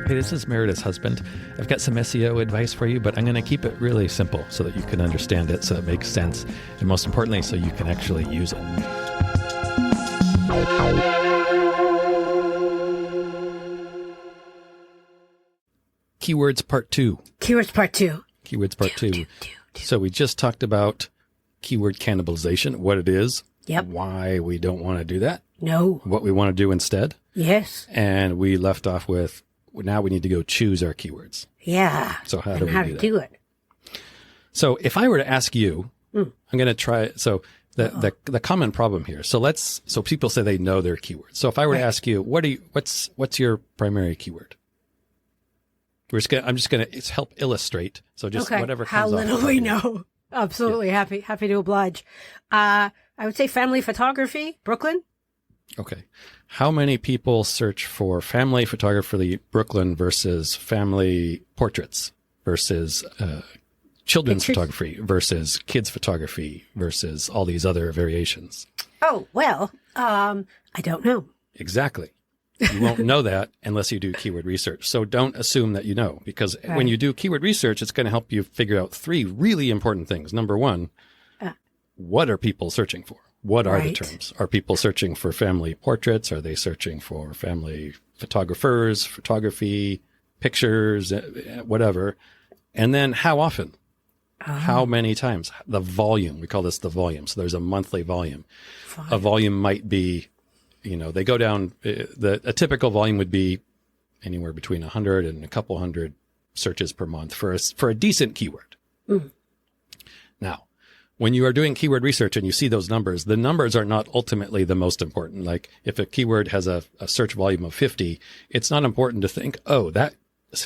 Hey, this is Meredith's husband. I've got some SEO advice for you, but I'm going to keep it really simple so that you can understand it, so it makes sense, and most importantly, so you can actually use it. Keywords Part 2. Keywords Part 2. Keywords Part 2. So we just talked about keyword cannibalization, what it is, why we don't want to do that, what we want to do instead. Yes. And we left off with, now we need to go choose our keywords. Yeah. So how do we do it? So if I were to ask you, I'm going to try. So the common problem here. So people say they know their keywords. So if I were to ask you, what's your primary keyword? I'm just going to help illustrate. So just whatever comes how little we know. Absolutely. Yeah. Happy to oblige. I would say family photography, Brooklyn. Okay. How many people search for family photography Brooklyn versus family portraits versus children's photography versus kids photography versus all these other variations? Oh, well, I don't know. Exactly. You won't know that unless you do keyword research. So don't assume that you know, because when you do keyword research, it's going to help you figure out 3 really important things. Number 1, what are people searching for? What are the terms? Are people searching for family portraits? Are they searching for family photographers, photography, pictures, whatever? And then how often? How many times? The volume. We call this the volume. So there's a monthly volume. A volume might be, they go down. A typical volume would be anywhere between 100 and a couple hundred searches per month for a decent keyword. Now, when you are doing keyword research and you see those numbers, the numbers are not ultimately the most important. Like if a keyword has a search volume of 50, it's not important to think, that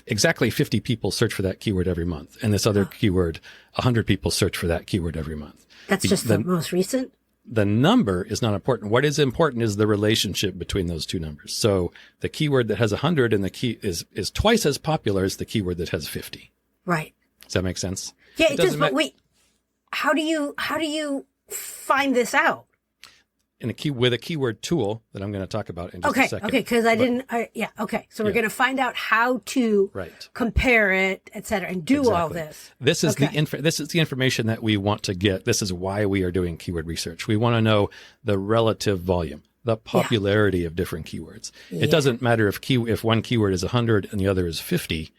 exactly 50 people search for that keyword every month. And this other keyword, 100 people search for that keyword every month. That's just the most recent? The number is not important. What is important is the relationship between those two numbers. So the keyword that has 100 and the key is twice as popular as the keyword that has 50. Right. Does that make sense? Yeah, it does. But wait. How do you find this out? With a keyword tool that I'm going to talk about in just a second. Okay, because So we're going to find out how to compare it, et cetera, and do all this. This is this is the information that we want to get. This is why we are doing keyword research. We want to know the relative volume, the popularity of different keywords. It doesn't matter if one keyword is 100 and the other is 50.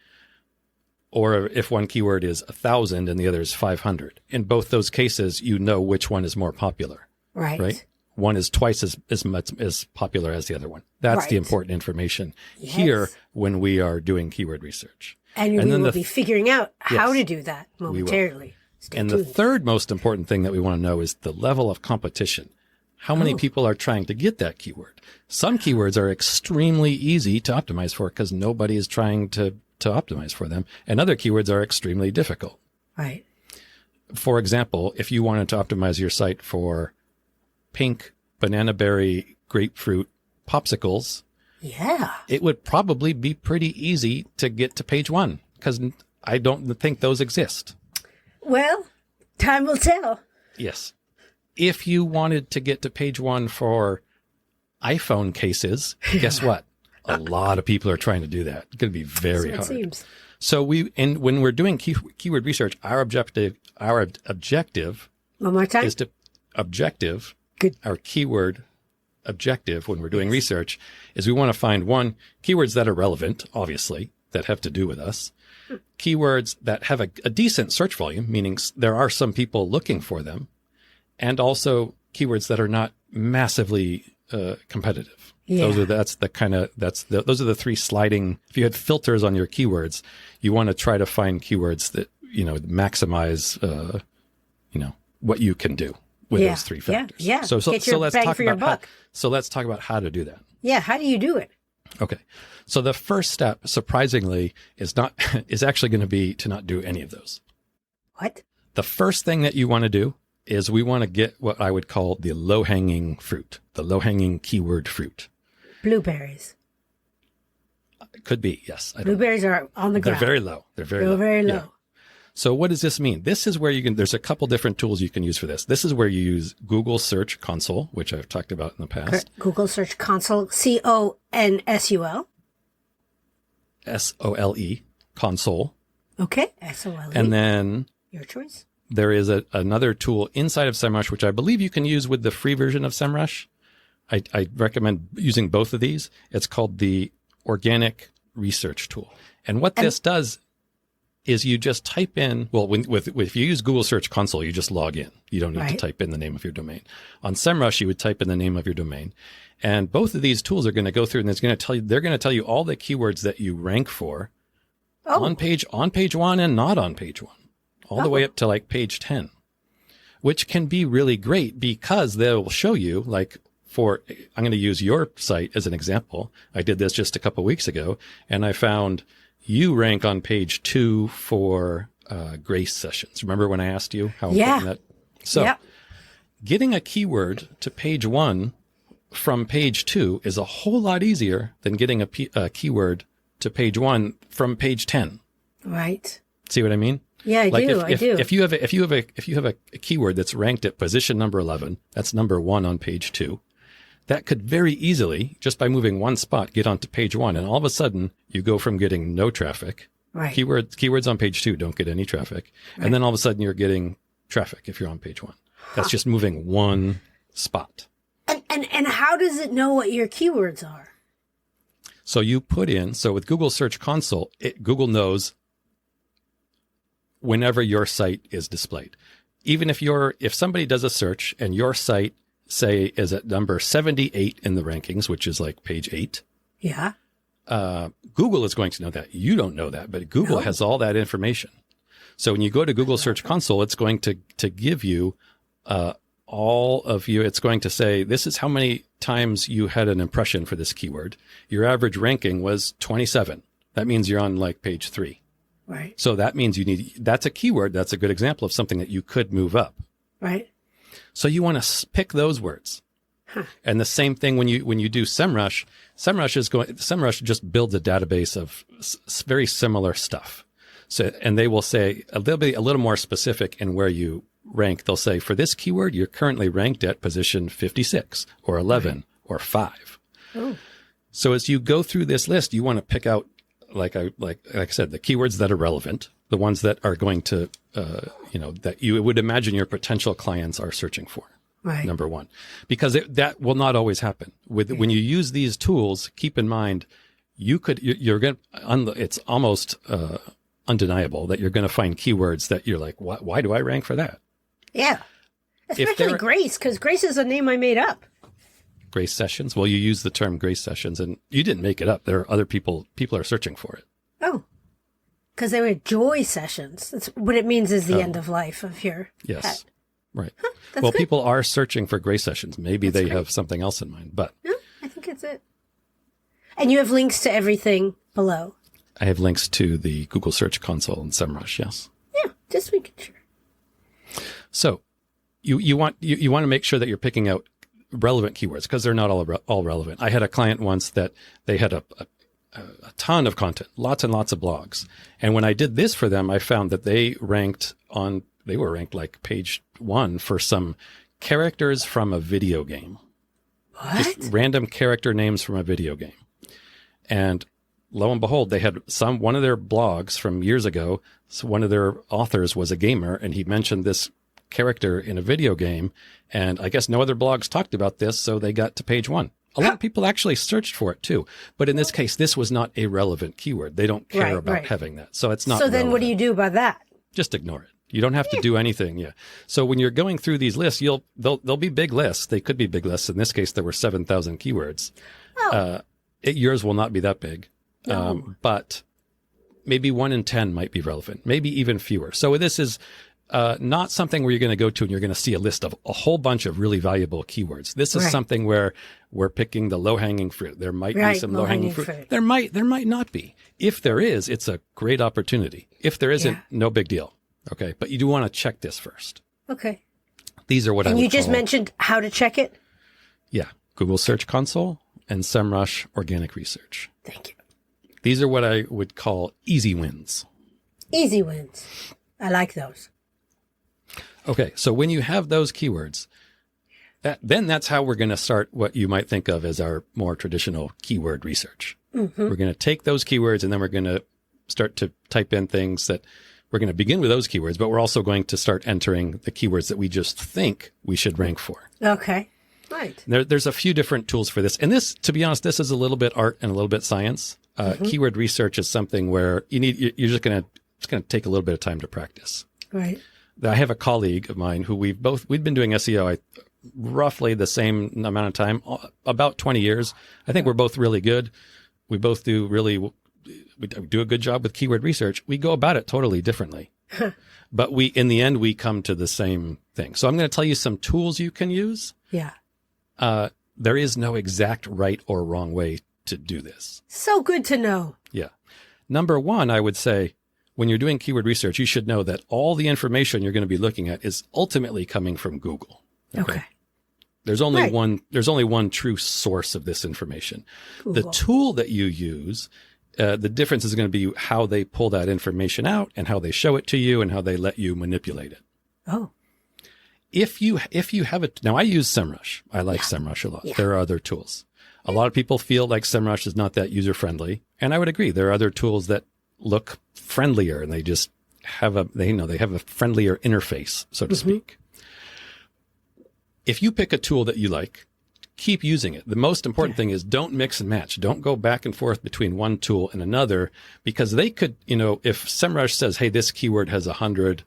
Or if one keyword is 1,000 and the other is 500. In both those cases, you know which one is more popular. Right? One is twice as much as popular as the other one. That's the important information here when we are doing keyword research. And we will be figuring out how to do that momentarily. And the third most important thing that we want to know is the level of competition. How many people are trying to get that keyword? Some keywords are extremely easy to optimize for because nobody is trying to optimize for them. And other keywords are extremely difficult. Right. For example, if you wanted to optimize your site for pink banana berry grapefruit popsicles, it would probably be pretty easy to get to page 1 because I don't think those exist. Well, time will tell. Yes. If you wanted to get to page 1 for iPhone cases, guess what? A lot of people are trying to do that. It's going to be very hard. It seems. So when we're doing keyword research, our objective one more time is to our keyword objective when we're doing research is we want to find keywords that are relevant, obviously, that have to do with us, keywords that have a decent search volume, meaning there are some people looking for them, and also keywords that are not massively competitive. Those are the 3 sliding. If you had filters on your keywords, you want to try to find keywords that maximize what you can do with those 3 factors. Yeah. So let's talk about how to do that. Yeah. How do you do it? Okay. So the first step, surprisingly, is actually going to be to not do any of those. What? The first thing that you want to do is we want to get what I would call the low-hanging fruit, the low-hanging keyword fruit. Blueberries. It could be, yes. Blueberries are on the ground. They're very low. They're very low. Yeah. So what does this mean? This is where there's a couple different tools you can use for this. This is where you use Google Search Console, which I've talked about in the past. Google Search Console, CONSUL. SOLE, console. Okay, SOLE. And then your choice. There is another tool inside of SEMrush, which I believe you can use with the free version of SEMrush. I recommend using both of these. It's called the Organic Research Tool. And what this does is you just type in, well, if you use Google Search Console, you just log in. You don't need to type in the name of your domain. On SEMrush, you would type in the name of your domain. And both of these tools are going to go through and they're going to tell you all the keywords that you rank for on page 1 and not on page 1. All the way up to like page 10, which can be really great because they'll show you, like, I'm going to use your site as an example. I did this just a couple weeks ago, and I found you rank on page 2 for grace sessions. Remember when I asked you how important that? So getting a keyword to page 1 from page 2 is a whole lot easier than getting a keyword to page 1 from page 10. Right. See what I mean? Yeah, I do. If you have a keyword that's ranked at position number 11, that's number 1 on page 2, that could very easily, just by moving one spot, get onto page 1, and all of a sudden you go from getting no traffic. Right. Keywords on page 2 don't get any traffic, and then all of a sudden you're getting traffic if you're on page 1. That's just moving one spot. And how does it know what your keywords are? So you put in, with Google Search Console, Google knows whenever your site is displayed. Even if somebody does a search and your site, say, is at number 78 in the rankings, which is like page 8. Yeah. Google is going to know that. You don't know that, but Google has all that information. So when you go to Google Search Console, it's going to give you all of you. It's going to say, this is how many times you had an impression for this keyword. Your average ranking was 27. That means you're on like page 3. Right. So that means that's a keyword. That's a good example of something that you could move up. Right. So you want to pick those words. Huh. And the same thing when you do SEMrush, SEMrush just builds a database of very similar stuff. So, and they will say, they'll be a little more specific in where you rank. They'll say, for this keyword, you're currently ranked at position 56 or 11 or 5. Oh. So as you go through this list, you want to pick out, like I said, the keywords that are relevant, the ones that are going to, that you would imagine your potential clients are searching for. Right. Number one, because that will not always happen. When you use these tools, keep in mind, it's almost undeniable that you're going to find keywords that you're like, why do I rank for that? Yeah. Especially Grace, because Grace is a name I made up. Grace sessions. Well, you use the term Grace sessions, and you didn't make it up. There are other people are searching for it. Oh, because they were joy sessions. That's what it means is the end of life of your pet. Right. Huh, well, good. People are searching for Grace sessions. Maybe they have something else in mind, but no, I think it's it. And you have links to everything below. I have links to the Google Search Console and SEMrush. Yes. Yeah, just making sure. So, you want to make sure that you're picking out relevant keywords because they're not all relevant. I had a client once that they had a ton of content, lots and lots of blogs, and when I did this for them, I found that they were ranked like page 1 for some characters from a video game. What? Just random character names from a video game. And lo and behold, they had one of their blogs from years ago. So one of their authors was a gamer, and he mentioned this character in a video game. And I guess no other blogs talked about this, so they got to page 1. A lot of people actually searched for it too. But in this case, this was not a relevant keyword. They don't care about having that. So it's not So then relevant. What do you do about that? Just ignore it. You don't have to do anything. Yeah. So when you're going through these lists, they'll be big lists. They could be big lists. In this case, there were 7,000 keywords. Oh. Yours will not be that big. No. But maybe 1 in 10 might be relevant, maybe even fewer. So this is not something where you're going to go to and you're going to see a list of a whole bunch of really valuable keywords. This is something where we're picking the low-hanging fruit. There might be some low-hanging fruit. There might not be. If there is, it's a great opportunity. If there isn't, no big deal. Okay, but you do want to check this first. Okay. These are what I would And you just mentioned how to check it? Yeah, Google Search Console and SEMrush Organic Research. Thank you. These are what I would call easy wins. Easy wins. I like those. Okay, so when you have those keywords, then that's how we're going to start what you might think of as our more traditional keyword research. Mm-hmm. We're going to take those keywords and then we're going to start to type in things that we're going to begin with those keywords, but we're also going to start entering the keywords that we just think we should rank for. Okay. Right. There's a few different tools for this. And this, to be honest, this is a little bit art and a little bit science. Keyword research is something where you're just going to take a little bit of time to practice. Right. I have a colleague of mine who we've been doing SEO roughly the same amount of time, about 20 years. I think we're both really good. We both do a good job with keyword research. We go about it totally differently, but in the end, we come to the same thing. So I'm going to tell you some tools you can use. Yeah. There is no exact right or wrong way to do this. So good to know. Yeah. Number one, I would say when you're doing keyword research, you should know that all the information you're going to be looking at is ultimately coming from Google. Okay. There's only one true source of this information. Google. The tool that you use, the difference is going to be how they pull that information out and how they show it to you and how they let you manipulate it. Oh. If you have it, now I use SEMrush. I like SEMrush a lot. Yeah. There are other tools. A lot of people feel like SEMrush is not that user friendly. And I would agree. There are other tools that look friendlier and they just have a friendlier interface, so to speak. If you pick a tool that you like, keep using it. The most important thing is don't mix and match. Don't go back and forth between one tool and another, because they could, if SEMrush says, hey, this keyword has 100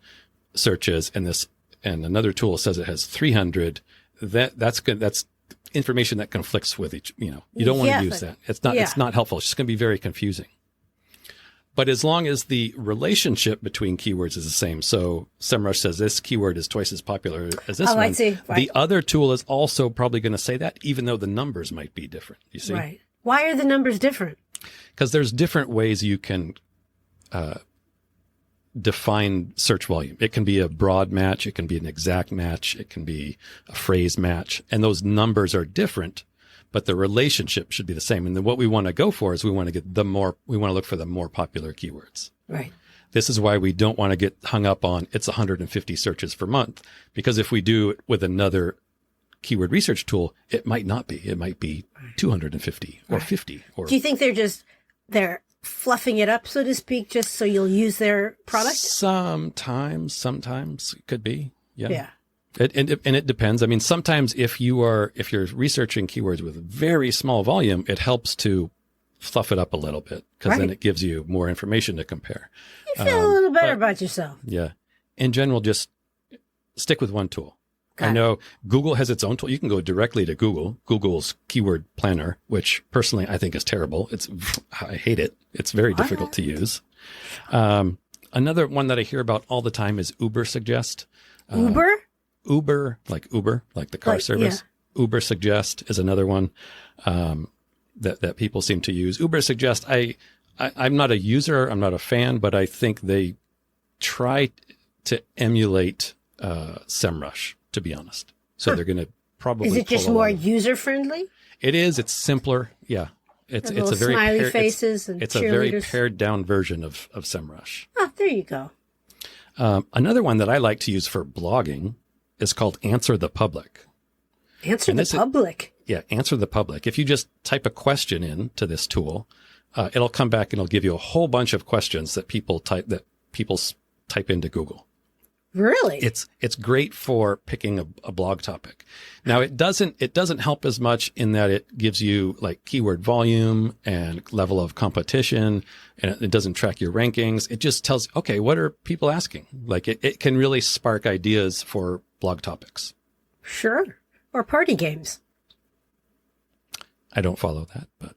searches and another tool says it has 300, that's good. That's information that conflicts with each, you don't want to use that. It's not helpful. It's just going to be very confusing. But as long as the relationship between keywords is the same, so SEMrush says this keyword is twice as popular as this one, I see. Right. The other tool is also probably going to say that, even though the numbers might be different. You see? Right. Why are the numbers different? Because there's different ways you can define search volume. It can be a broad match. It can be an exact match. It can be a phrase match. And those numbers are different, but the relationship should be the same. And then what we want to go for is we want to look for the more popular keywords. Right. This is why we don't want to get hung up on it's 150 searches per month, because if we do it with another keyword research tool, it might not be. It might be 250 or 50. Or do you think they're fluffing it up, so to speak, just so you'll use their product? Sometimes it could be. Yeah. Yeah. And it depends. I mean, sometimes if you're researching keywords with very small volume, it helps to fluff it up a little bit, because then it gives you more information to compare. You feel a little better about yourself. Yeah. In general, just stick with one tool. Got I know Google has its own tool. You can go directly to Google's keyword planner, which personally I think is terrible. I hate it. It's very difficult to use. Another one that I hear about all the time is Uber Suggest. Uber, like the car service. Yeah. Uber Suggest is another one that people seem to use. Uber Suggest, I'm not a user, I'm not a fan, but I think they try to emulate SEMrush, to be honest. So they're going to probably. Is it just more user friendly? It is. It's simpler. Yeah. It's a very smiley faces and it's a very pared down version of SEMrush. Oh, there you go. Another one that I like to use for blogging is called Answer the Public. Answer the Public? Answer the Public. If you just type a question in to this tool, it'll come back and it'll give you a whole bunch of questions that people type into Google. Really? It's great for picking a blog topic. Now it doesn't help as much in that it gives you like keyword volume and level of competition, and it doesn't track your rankings. It just tells, okay, what are people asking? Like it can really spark ideas for blog topics. Sure. Or party games. I don't follow that, but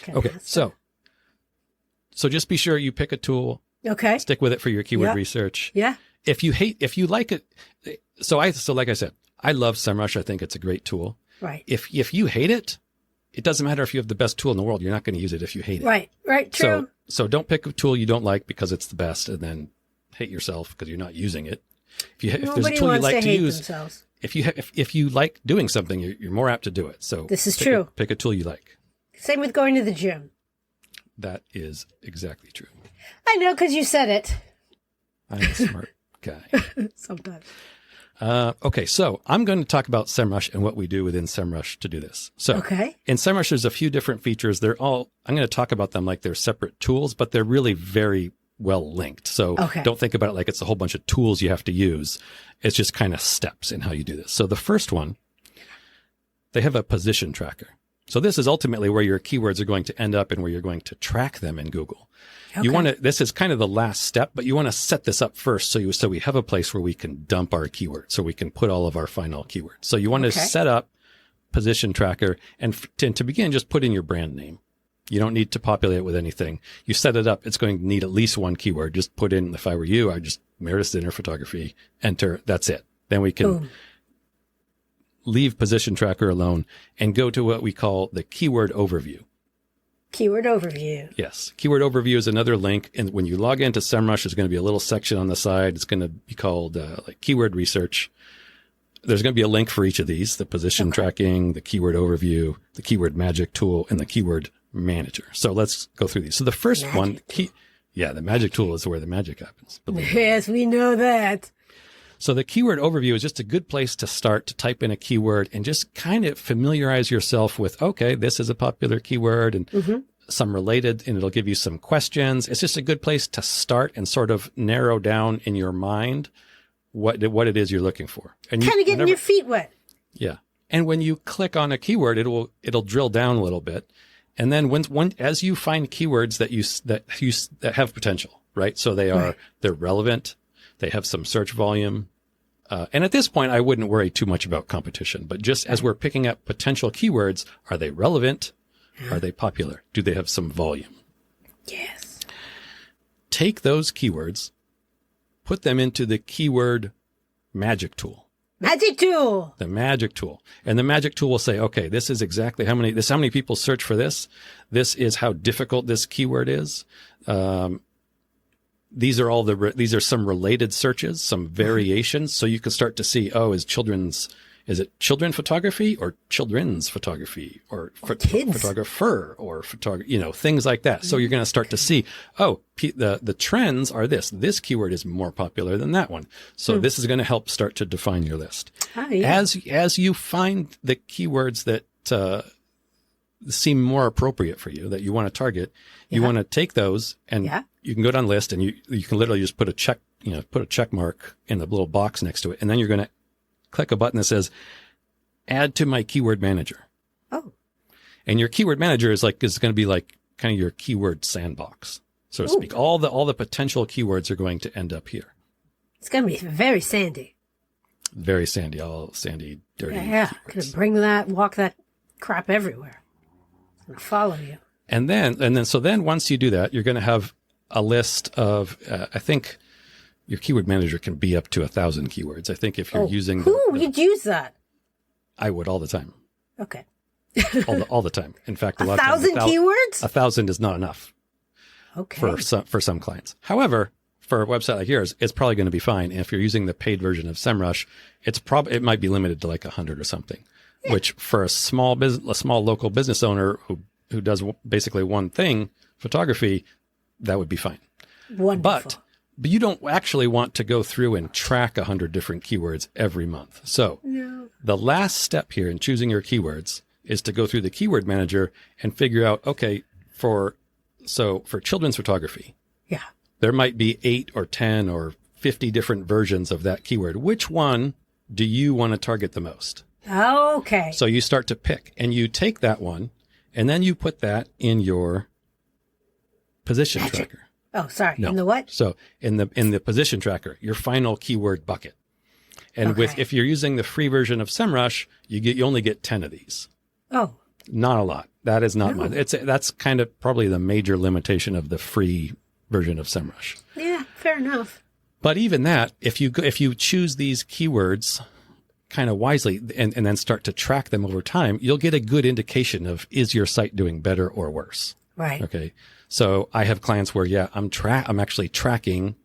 okay. So just be sure you pick a tool. Okay. Stick with it for your keyword research. Yeah. If you like it, so like I said, I love SEMrush. I think it's a great tool. Right. If you hate it, it doesn't matter if you have the best tool in the world. You're not going to use it if you hate it. Right. Right. True. So don't pick a tool you don't like because it's the best, and then hate yourself because you're not using it. If there's a tool you like to use, themselves. if you like doing something, you're more apt to do it. So this is true. Pick a tool you like. Same with going to the gym. That is exactly true. I know, because you said it. I'm a smart guy. Sometimes. Okay, so I'm going to talk about SEMrush and what we do within SEMrush to do this. So in SEMrush, there's a few different features. I'm going to talk about them like they're separate tools, but they're really very well linked. So don't think about it like it's a whole bunch of tools you have to use. It's just kind of steps in how you do this. So the first one, they have a position tracker. So this is ultimately where your keywords are going to end up and where you're going to track them in Google. This is kind of the last step, but you want to set this up first so we have a place where we can dump our keywords, so we can put all of our final keywords. So you want to set up position tracker and to begin, just put in your brand name. You don't need to populate it with anything. You set it up. It's going to need at least one keyword. Just put in, if I were you, I just Meredith's Dinner Photography, enter. That's it. Then we can leave position tracker alone and go to what we call the keyword overview. Keyword overview. Yes. Keyword overview is another link. And when you log into SEMrush, there's going to be a little section on the side. It's going to be called like keyword research. There's going to be a link for each of these, the position tracking, the keyword overview, the keyword magic tool, and the keyword manager. So let's go through these. So the first one, the magic tool is where the magic happens. Yes, we know that. So the keyword overview is just a good place to start to type in a keyword and just kind of familiarize yourself with, okay, this is a popular keyword and some related, and it'll give you some questions. It's just a good place to start and sort of narrow down in your mind what it is you're looking for. And kind of getting your feet wet. Yeah. And when you click on a keyword, it'll drill down a little bit. And then as you find keywords that have potential, right? So they're relevant. They have some search volume. And at this point, I wouldn't worry too much about competition, but just as we're picking up potential keywords, are they relevant? Are they popular? Do they have some volume? Yes. Take those keywords, put them into the keyword magic tool. Magic tool. The magic tool. And the magic tool will say, okay, this is exactly how many people search for this. This is how difficult this keyword is. These are some related searches, some variations. So you can start to see, is it children photography or children's photography or photographer or photography, things like that. So you're going to start to see, the trends are this. This keyword is more popular than that one. So this is going to help start to define your list. As you find the keywords that, seem more appropriate for you that you want to target, you want to take those and you can go down list and you can literally just put a check mark in the little box next to it. And then you're going to click a button that says add to my keyword manager. Oh. And your keyword manager is going to be like kind of your keyword sandbox, so to speak. All the potential keywords are going to end up here. It's going to be very sandy. Very sandy, all sandy, dirty. Yeah. Going to walk that crap everywhere. Follow you. And then once you do that, you're going to have a list of, I think your keyword manager can be up to 1,000 keywords. I think if you're using, you'd use that. I would all the time. Okay. all the time. In fact, 1,000 keywords? 1,000 is not enough. Okay. For some clients. However, for a website like yours, it's probably going to be fine. And if you're using the paid version of SEMrush, it might be limited to like 100 or something. Yeah. Which for a small local business owner who does basically one thing, photography, that would be fine. Wonderful. But you don't actually want to go through and track 100 different keywords every month. So the last step here in choosing your keywords is to go through the keyword manager and figure out, okay, for children's photography, there might be 8 or 10 or 50 different versions of that keyword. Which one do you want to target the most? Okay. So you start to pick and you take that one and then you put that in your position tracker. Oh, sorry. No. In the what? So in the position tracker, your final keyword bucket. And if you're using the free version of SEMrush, you only get 10 of these. Oh. Not a lot. That is not much. That's kind of probably the major limitation of the free version of SEMrush. Yeah, fair enough. But even that, if you choose these keywords kind of wisely and then start to track them over time, you'll get a good indication of, is your site doing better or worse? Right. Okay. So I have clients where, I'm actually tracking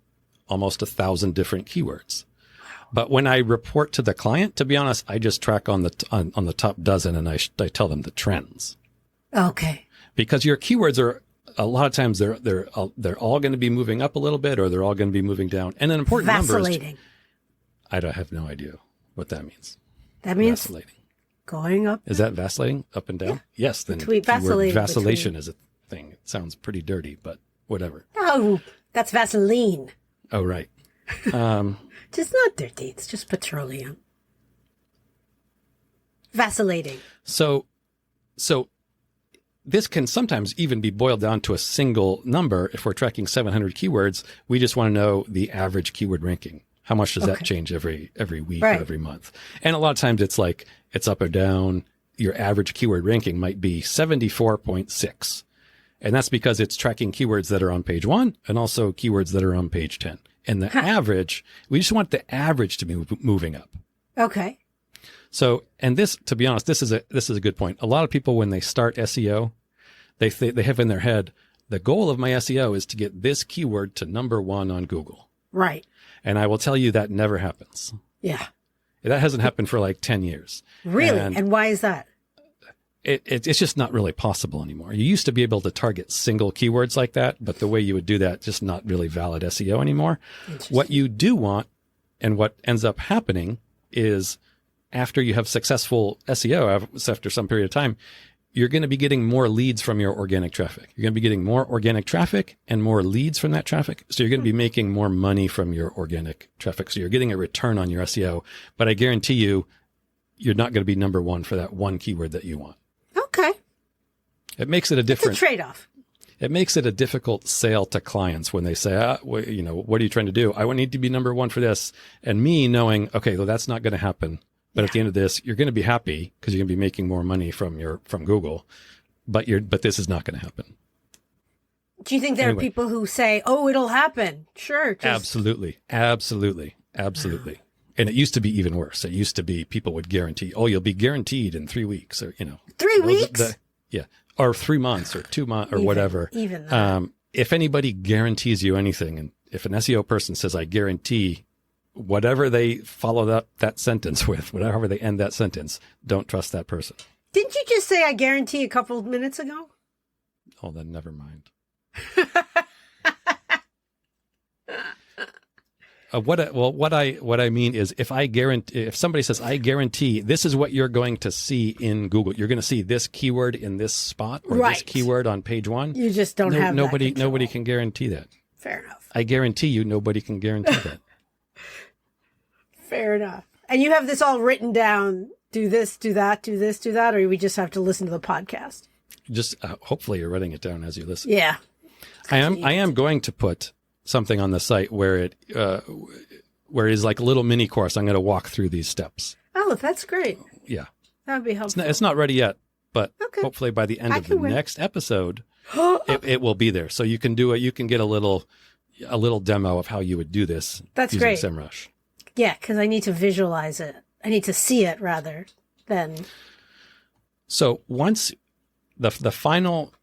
almost 1,000 different keywords. Wow. But when I report to the client, to be honest, I just track on the top dozen and I tell them the trends. Okay. Because your keywords are, a lot of times they're all going to be moving up a little bit or they're all going to be moving down. And an important number is, I don't have no idea what that means. That means vacillating. Going up. Is that vacillating? Up and down? Yeah. Yes. Then vacillation is a thing. It sounds pretty dirty, but whatever. Oh, that's Vaseline. Oh, right. Just not dirty. It's just petroleum. Vacillating. So this can sometimes even be boiled down to a single number. If we're tracking 700 keywords, we just want to know the average keyword ranking. How much does that change every week or every month? And a lot of times it's like, it's up or down. Your average keyword ranking might be 74.6. And that's because it's tracking keywords that are on page 1 and also keywords that are on page 10. And the average, we just want the average to be moving up. Okay. So, and this, to be honest, this is a good point. A lot of people, when they start SEO, they have in their head, the goal of my SEO is to get this keyword to number 1 on Google. Right. And I will tell you that never happens. Yeah. That hasn't happened for like 10 years. Really? And why is that? It's just not really possible anymore. You used to be able to target single keywords like that, but the way you would do that, just not really valid SEO anymore. What you do want, and what ends up happening, is after you have successful SEO, after some period of time, you're going to be getting more leads from your organic traffic. You're going to be getting more organic traffic and more leads from that traffic. So you're going to be making more money from your organic traffic. So you're getting a return on your SEO, but I guarantee you, you're not going to be number 1 for that one keyword that you want. Okay. It makes it a trade-off. It makes it a difficult sale to clients when they say, what are you trying to do? I need to be number 1 for this. And me knowing, okay, well, that's not going to happen. But at the end of this, you're going to be happy because you're going to be making more money from Google, but this is not going to happen. Do you think there are people who say, "Oh, it'll happen"? Sure. Absolutely. And it used to be even worse. It used to be people would guarantee, "Oh, you'll be guaranteed in 3 weeks," or 3 weeks. Or 3 months, or 2 months, or whatever. Even that. If anybody guarantees you anything, and if an SEO person says, "I guarantee," whatever they follow that sentence with, whatever they end that sentence, don't trust that person. Didn't you just say "I guarantee" a couple of minutes ago? Oh, then never mind. What I mean is, if somebody says, "I guarantee this is what you're going to see in Google, you're going to see this keyword in this spot or this keyword on page 1," you just don't have nobody can guarantee that. Fair enough. I guarantee you, nobody can guarantee that. Fair enough. And you have this all written down. Do this, do that, do this, do that, or we just have to listen to the podcast. Just hopefully you're writing it down as you listen. Yeah. I am going to put something on the site where it is like a little mini course. I'm going to walk through these steps. Oh, that's great. Yeah. That would be helpful. It's not ready yet, but hopefully by the end of the next episode, it will be there. So you can do it. You can get a little demo of how you would do this. That's using great. SEMrush. Yeah, because I need to visualize it. I need to see it rather than. So once the final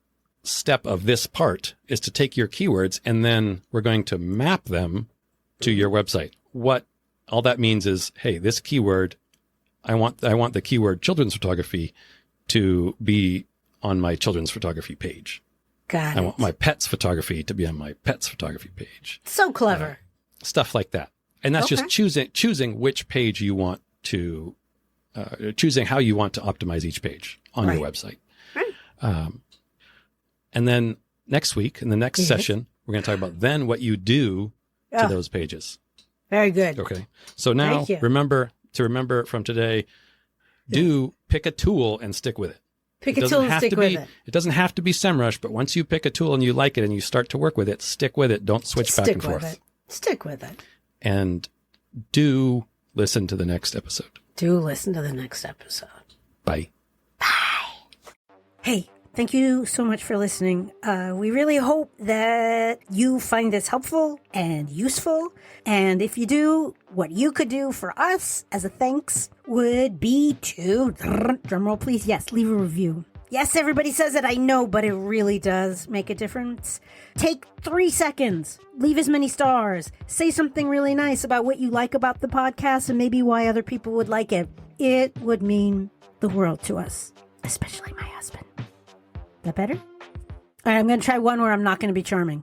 step of this part is to take your keywords, and then we're going to map them to your website. What all that means is, hey, this keyword, I want the keyword children's photography to be on my children's photography page. Got it. I want my pets photography to be on my pets photography page. So clever. Stuff like that. And that's just choosing which page you want to, choosing how you want to optimize each page on your website. Right. And then next week, in the next session, we're going to talk about then what you do to those pages. Very good. Okay. So now remember from today, pick a tool and stick with it. Pick a tool and stick with it. It doesn't have to be SEMrush, but once you pick a tool and you like it and you start to work with it, stick with it. Don't switch back and forth. Stick with it. And do listen to the next episode. Bye. Hey, thank you so much for listening. We really hope that you find this helpful and useful. And if you do, what you could do for us as a thanks would be to, drumroll please, leave a review. Yes, everybody says it, I know, but it really does make a difference. Take 3 seconds, leave as many stars, say something really nice about what you like about the podcast and maybe why other people would like it. It would mean the world to us, especially my husband. That better? All right, I'm going to try one where I'm not going to be charming.